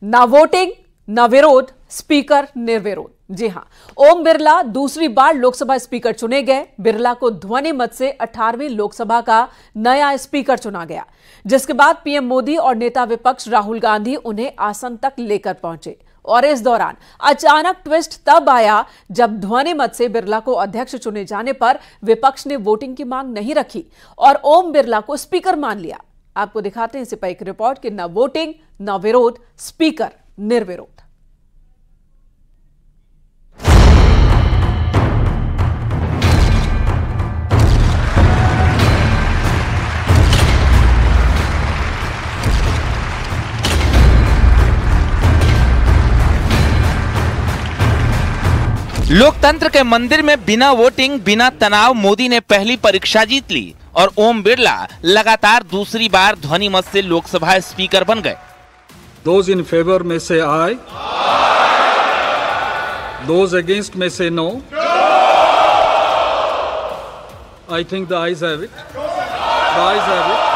ना वोटिंग, ना विरोध, स्पीकर निर्विरोध। जी हां, ओम बिरला दूसरी बार लोकसभा स्पीकर चुने गए। बिरला को ध्वनि मत से 18वीं लोकसभा का नया स्पीकर चुना गया, जिसके बाद पीएम मोदी और नेता विपक्ष राहुल गांधी उन्हें आसन तक लेकर पहुंचे। और इस दौरान अचानक ट्विस्ट तब आया जब ध्वनि मत से बिरला को अध्यक्ष चुने जाने पर विपक्ष ने वोटिंग की मांग नहीं रखी और ओम बिरला को स्पीकर मान लिया। आपको दिखाते हैं इसी पर एक रिपोर्ट कि न वोटिंग, न विरोध, स्पीकर निर्विरोध। लोकतंत्र के मंदिर में बिना वोटिंग, बिना तनाव मोदी ने पहली परीक्षा जीत ली और ओम बिरला लगातार दूसरी बार ध्वनि मत से लोकसभा स्पीकर बन गए। Those in favor may say aye. Those against may say no. I think the ayes have it. The ayes have it.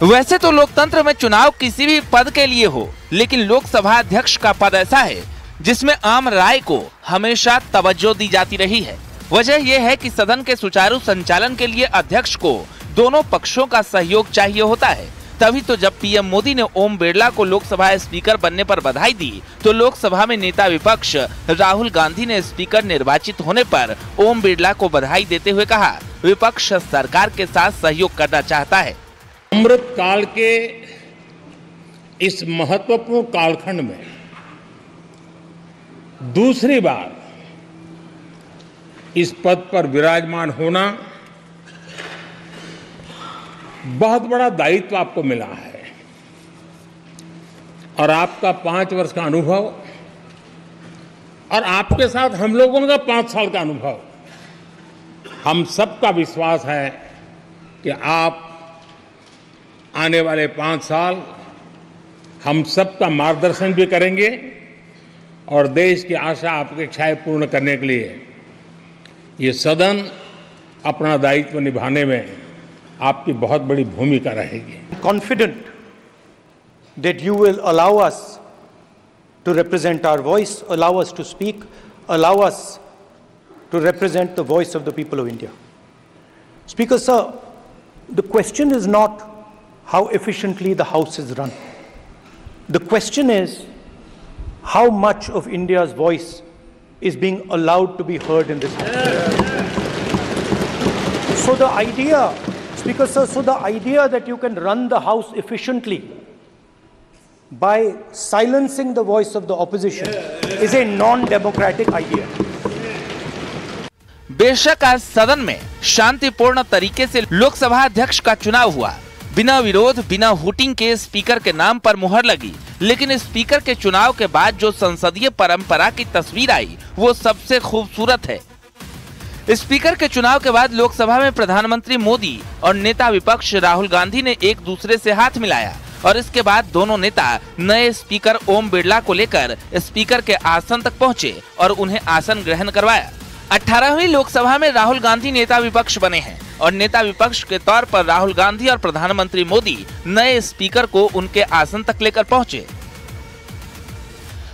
वैसे तो लोकतंत्र में चुनाव किसी भी पद के लिए हो, लेकिन लोकसभा अध्यक्ष का पद ऐसा है जिसमें आम राय को हमेशा तवज्जो दी जाती रही है। वजह यह है कि सदन के सुचारू संचालन के लिए अध्यक्ष को दोनों पक्षों का सहयोग चाहिए होता है। तभी तो जब पीएम मोदी ने ओम बिरला को लोकसभा स्पीकर बनने पर बधाई दी, तो लोकसभा में नेता विपक्ष राहुल गांधी ने स्पीकर निर्वाचित होने पर ओम बिरला को बधाई देते हुए कहा, विपक्ष सरकार के साथ सहयोग करना चाहता है। अमृत काल के इस महत्वपूर्ण कालखंड में दूसरी बार इस पद पर विराजमान होना बहुत बड़ा दायित्व आपको मिला है और आपका 5 वर्ष का अनुभव और आपके साथ हम लोगों का 5 साल का अनुभव, हम सबका विश्वास है कि आप आने वाले 5 साल हम सबका मार्गदर्शन भी करेंगे और देश की आशा अपेक्षाएं पूर्ण करने के लिए ये सदन अपना दायित्व निभाने में आपकी बहुत बड़ी भूमिका रहेगी। Confident that you will allow us to represent our voice, allow us to speak, allow us to represent the voice of the people of India. Speaker sir, the question is not how efficiently the House is run. The question is how much of India's voice is being allowed to be heard in this House. So the idea, Speaker sir, so the idea that you can run the House efficiently by silencing the voice of the opposition is a non-democratic idea. बेशक आज सदन में शांतिपूर्ण तरीके से लोकसभा अध्यक्ष का चुनाव हुआ, बिना विरोध, बिना वोटिंग के स्पीकर के नाम पर मुहर लगी, लेकिन स्पीकर के चुनाव के बाद जो संसदीय परंपरा की तस्वीर आई वो सबसे खूबसूरत है। स्पीकर के चुनाव के बाद लोकसभा में प्रधानमंत्री मोदी और नेता विपक्ष राहुल गांधी ने एक दूसरे से हाथ मिलाया और इसके बाद दोनों नेता नए स्पीकर ओम बिरला को लेकर स्पीकर के आसन तक पहुंचे और उन्हें आसन ग्रहण करवाया। 18वीं लोकसभा में राहुल गांधी नेता विपक्ष बने हैं और नेता विपक्ष के तौर पर राहुल गांधी और प्रधानमंत्री मोदी नए स्पीकर को उनके आसन तक लेकर पहुंचे।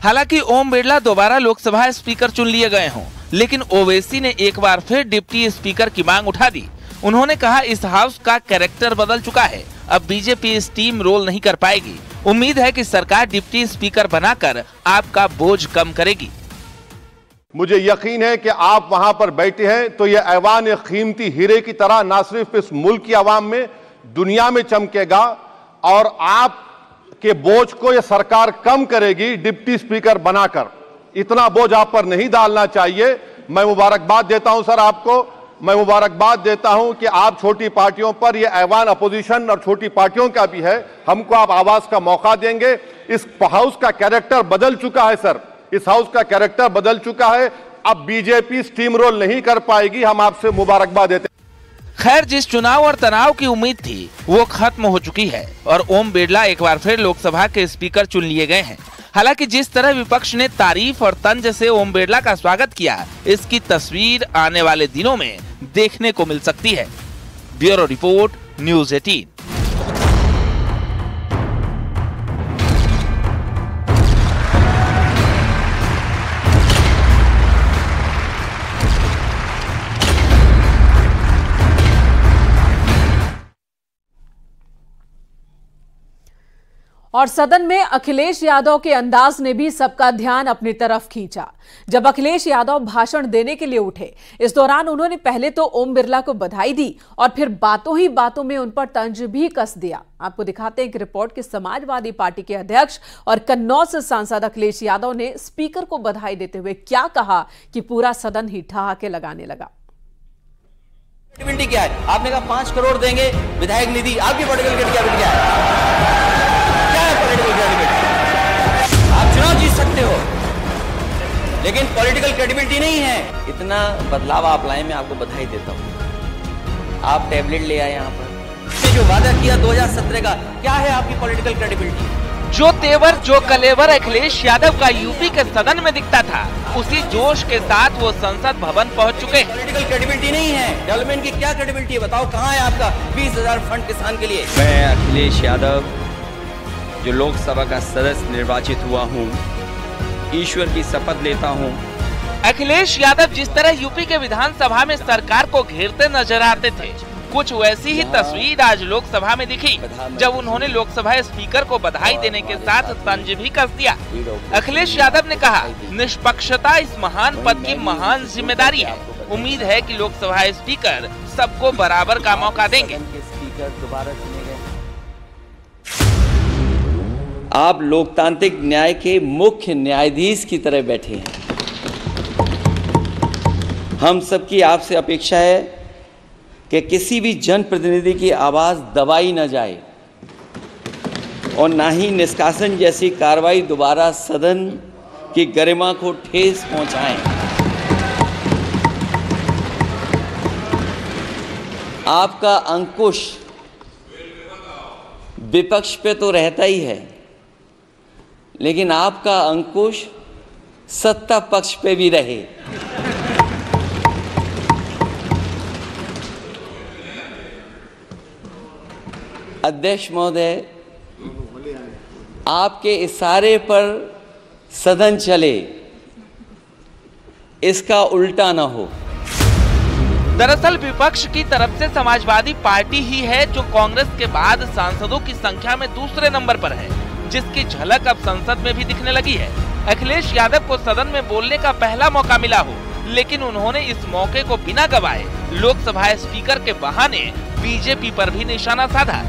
हालांकि ओम बिरला दोबारा लोकसभा स्पीकर चुन लिए गए हों, लेकिन ओवैसी ने एक बार फिर डिप्टी स्पीकर की मांग उठा दी। उन्होंने कहा, इस हाउस का कैरेक्टर बदल चुका है, अब बीजेपी स्टीम रोल नहीं कर पाएगी। उम्मीद है कि सरकार डिप्टी स्पीकर बनाकर आपका बोझ कम करेगी। मुझे यकीन है कि आप वहां पर बैठे हैं तो यह ऐवान एक कीमती हीरे की तरह ना सिर्फ इस मुल्क की आवाम में, दुनिया में चमकेगा और आपके बोझ को यह सरकार कम करेगी डिप्टी स्पीकर बनाकर। इतना बोझ आप पर नहीं डालना चाहिए। मैं मुबारकबाद देता हूं सर आपको, मैं मुबारकबाद देता हूं कि आप छोटी पार्टियों पर, यह ऐवान अपोजिशन और छोटी पार्टियों का भी है, हमको आप आवाज का मौका देंगे। इस हाउस का कैरेक्टर बदल चुका है सर, इस हाउस का कैरेक्टर बदल चुका है। अब बीजेपी स्टीम रोल नहीं कर पाएगी, हम आपसे मुबारकबाद देते हैं। खैर, जिस चुनाव और तनाव की उम्मीद थी वो खत्म हो चुकी है और ओम बिरला एक बार फिर लोकसभा के स्पीकर चुन लिए गए हैं। हालांकि जिस तरह विपक्ष ने तारीफ और तंज से ओम बिरला का स्वागत किया, इसकी तस्वीर आने वाले दिनों में देखने को मिल सकती है। Bureau report, news 18। और सदन में अखिलेश यादव के अंदाज ने भी सबका ध्यान अपनी तरफ खींचा। जब अखिलेश यादव भाषण देने के लिए उठे, इस दौरान उन्होंने पहले तो ओम बिरला को बधाई दी और फिर बातों ही बातों में उन पर तंज भी कस दिया। आपको दिखाते हैं एक रिपोर्ट कि समाजवादी पार्टी के अध्यक्ष और कन्नौज से सांसद अखिलेश यादव ने स्पीकर को बधाई देते हुए क्या कहा कि पूरा सदन ही ठहाके लगाने लगा। क्या है? आपने कहा 5 करोड़ देंगे विधायक निधि, आपकी पॉलिटिकल क्रेडिबिलिटी क्या है? आप चुनाव जीत सकते हो, लेकिन पॉलिटिकल क्रेडिबिलिटी नहीं है। इतना बदलाव आप लाए, मैं आपको बधाई देता हूं। आप टैबलेट ले आए यहाँ पर, जो वादा किया 2017 का, क्या है आपकी पॉलिटिकल क्रेडिबिलिटी? जो तेवर, जो कलेवर अखिलेश यादव का यूपी के सदन में दिखता था, उसी जोश के साथ वो संसद भवन पहुंच चुके हैं। पॉलिटिकल क्रेडिबिलिटी नहीं है, डेवलपमेंट की क्या क्रेडिबिलिटी है? बताओ कहाँ है आपका 20,000 फंड किसान के लिए? मैं अखिलेश यादव, जो लोकसभा का सदस्य निर्वाचित हुआ हूँ, ईश्वर की शपथ लेता हूँ। अखिलेश यादव जिस तरह यूपी के विधानसभा में सरकार को घेरते नजर आते थे, कुछ वैसी ही तस्वीर आज लोकसभा में दिखी, जब उन्होंने लोकसभा स्पीकर को बधाई देने के साथ तंज भी कस दिया। अखिलेश यादव ने कहा, निष्पक्षता इस महान पद की महान जिम्मेदारी है। उम्मीद है कि लोकसभा स्पीकर सबको बराबर का मौका देंगे। आप लोकतांत्रिक न्याय के मुख्य न्यायाधीश की तरह बैठे हैं। हम सबकी आपसे अपेक्षा है कि किसी भी जनप्रतिनिधि की आवाज दबाई न जाए और ना ही निष्कासन जैसी कार्रवाई दोबारा सदन की गरिमा को ठेस पहुंचाएं। आपका अंकुश विपक्ष पे तो रहता ही है, लेकिन आपका अंकुश सत्ता पक्ष पे भी रहे। अध्यक्ष महोदय, आपके इशारे पर सदन चले, इसका उल्टा ना हो। दरअसल विपक्ष की तरफ से समाजवादी पार्टी ही है जो कांग्रेस के बाद सांसदों की संख्या में दूसरे नंबर पर है, जिसकी झलक अब संसद में भी दिखने लगी है। अखिलेश यादव को सदन में बोलने का पहला मौका मिला हो, लेकिन उन्होंने इस मौके को बिना गवाए लोकसभा स्पीकर के बहाने बीजेपी पर भी निशाना साधा।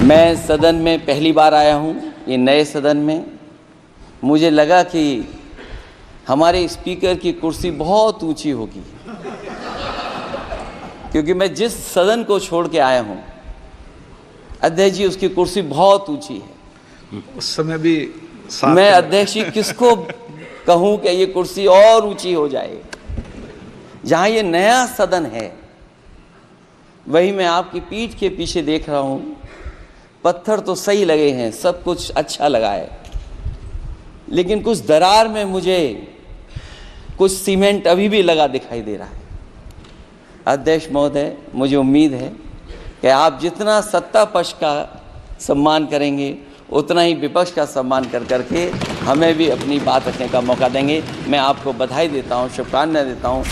मैं सदन में पहली बार आया हूं, ये नए सदन में। मुझे लगा कि हमारे स्पीकर की कुर्सी बहुत ऊंची होगी, क्योंकि मैं जिस सदन को छोड़ के आया हूं, अध्यक्ष जी, उसकी कुर्सी बहुत ऊंची है। उस समय भी मैं अध्यक्ष जी किसको कहूं कि ये कुर्सी और ऊंची हो जाए। जहां ये नया सदन है, वही मैं आपकी पीठ के पीछे देख रहा हूं, पत्थर तो सही लगे हैं, सब कुछ अच्छा लगा है, लेकिन कुछ दरार में मुझे कुछ सीमेंट अभी भी लगा दिखाई दे रहा है। अध्यक्ष महोदय, मुझे उम्मीद है कि आप जितना सत्ता पक्ष का सम्मान करेंगे, उतना ही विपक्ष का सम्मान कर करके हमें भी अपनी बात रखने का मौका देंगे। मैं आपको बधाई देता हूं, शुभकामनाएं देता हूं।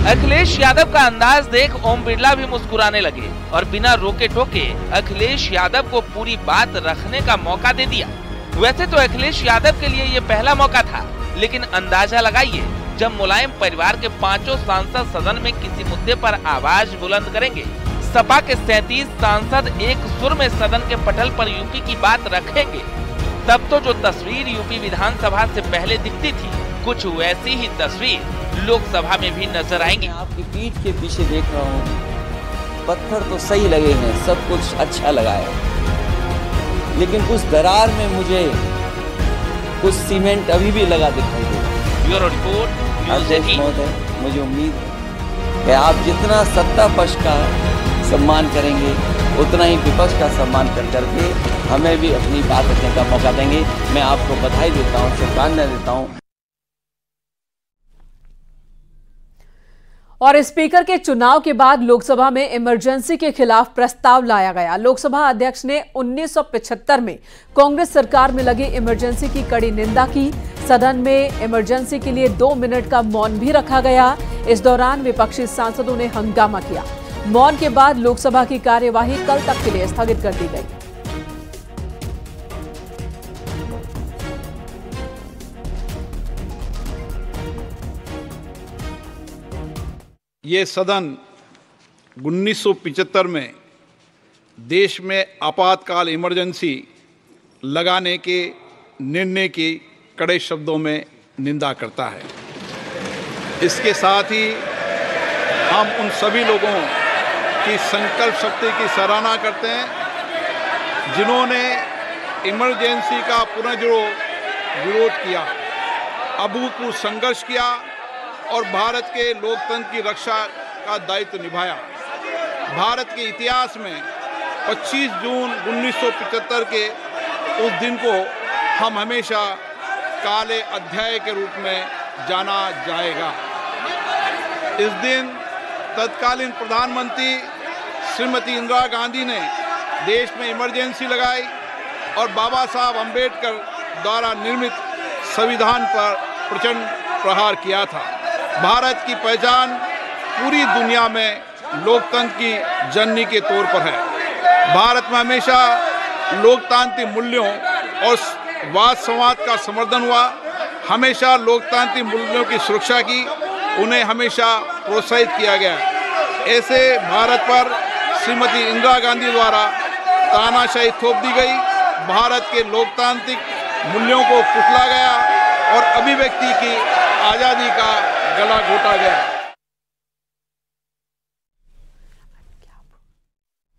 अखिलेश यादव का अंदाज देख ओम बिरला भी मुस्कुराने लगे और बिना रोके टोके अखिलेश यादव को पूरी बात रखने का मौका दे दिया। वैसे तो अखिलेश यादव के लिए ये पहला मौका था, लेकिन अंदाजा लगाइए, जब मुलायम परिवार के 5 सांसद सदन में किसी मुद्दे पर आवाज बुलंद करेंगे, सपा के 37 सांसद एक सुर में सदन के पटल पर यूपी की बात रखेंगे, तब तो जो तस्वीर यूपी विधानसभा से पहले दिखती थी, कुछ वैसी ही तस्वीर लोकसभा में भी नजर आएंगी। आपकी पीठ के पीछे देख रहा हूँ, पत्थर तो सही लगे हैं, सब कुछ अच्छा लगा है, लेकिन कुछ दरार में मुझे कुछ सीमेंट अभी भी लगा दिखाई दे रहा है। ब्यूरो रिपोर्ट, अध्यक्ष महोदय, मुझे उम्मीद है कि आप जितना सत्ता पक्ष का सम्मान करेंगे उतना ही विपक्ष का सम्मान कर करके हमें भी अपनी बात रखने का मौका देंगे। मैं आपको बधाई देता हूँ, शुभकामनाएं देता हूँ। और स्पीकर के चुनाव के बाद लोकसभा में इमरजेंसी के खिलाफ प्रस्ताव लाया गया। लोकसभा अध्यक्ष ने 1975 में कांग्रेस सरकार में लगी इमरजेंसी की कड़ी निंदा की। सदन में इमरजेंसी के लिए 2 मिनट का मौन भी रखा गया। इस दौरान विपक्षी सांसदों ने हंगामा किया। मौन के बाद लोकसभा की कार्यवाही कल तक के लिए स्थगित कर दी गई। ये सदन 1975 में देश में आपातकाल इमरजेंसी लगाने के निर्णय की कड़े शब्दों में निंदा करता है। इसके साथ ही हम उन सभी लोगों की संकल्प शक्ति की सराहना करते हैं जिन्होंने इमरजेंसी का पुनर्जुड़ो विरोध किया, अभूतपूर्व संघर्ष किया और भारत के लोकतंत्र की रक्षा का दायित्व निभाया। भारत के इतिहास में 25 जून 1975 के उस दिन को हम हमेशा काले अध्याय के रूप में जाना जाएगा। इस दिन तत्कालीन प्रधानमंत्री श्रीमती इंदिरा गांधी ने देश में इमरजेंसी लगाई और बाबा साहब अम्बेडकर द्वारा निर्मित संविधान पर प्रचंड प्रहार किया था। भारत की पहचान पूरी दुनिया में लोकतंत्र की जननी के तौर पर है। भारत में हमेशा लोकतांत्रिक मूल्यों और वाद संवाद का समर्थन हुआ, हमेशा लोकतांत्रिक मूल्यों की सुरक्षा की, उन्हें हमेशा प्रोत्साहित किया गया। ऐसे भारत पर श्रीमती इंदिरा गांधी द्वारा तानाशाही थोप दी गई, भारत के लोकतांत्रिक मूल्यों को कुचला गया और अभिव्यक्ति की आज़ादी का गला घोटा गया।